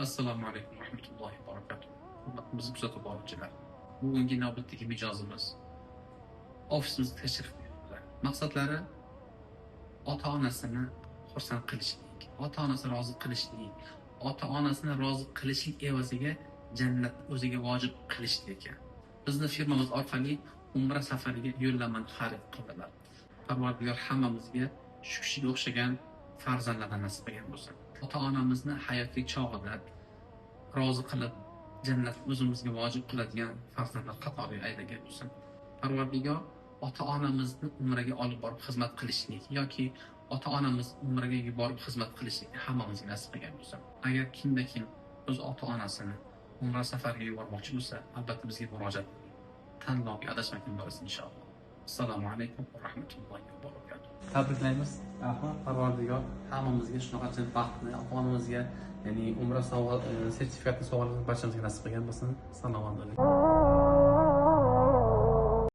Assalomu alaykum va rahmatullohi va barakatuh. Hurmatli kuzatib boruvchilar. Bugungi navbatdagi mijozimiz ofisimizga tashrif buyurdilar. Maqsadlari ota-onasini xursand qilishlik, ota-onasini rozi qilishlik, ota-onasini rozi qilishlik evaziga jannatni o'ziga vojib qilishlik ekan. Bizni firmamiz orqali umra safariga yo'llanmani xarid qildilar. Parvardigor hammamizga shu kishiga o'xshagan farzandlardan nasib qilgan bo'lsin. Ota-onamizni hayotlik chog'ida rozi qilib, jannatni o'zimizga vojib qiladigan farzandlar qatoriga aylangan bo'lsin. Parvardigor ota-onamizni umraga olib borib xizmat qilishlik yoki ota-onamiz umraga yuborib xizmat qilishlikni hammamizga nasib qilgan bo'lsin. Agar kimda-kim o'z ota-onasini umra safariga yubormoqchi bo'lsa, albatta bizga murojaat qiling. Tanlovga adashmagan bo'lsin inshaalloh. Assalomu alaykum va rahmatullohi va barakatuh. Tabriklaymiz. Parvardigor hammamizga shunaqa baxtni, ota-onamizga, ya'ni umra sertifikatini sovg'alarni barchamizga nasib qilgan bo'lsin. Assalomu alaykum.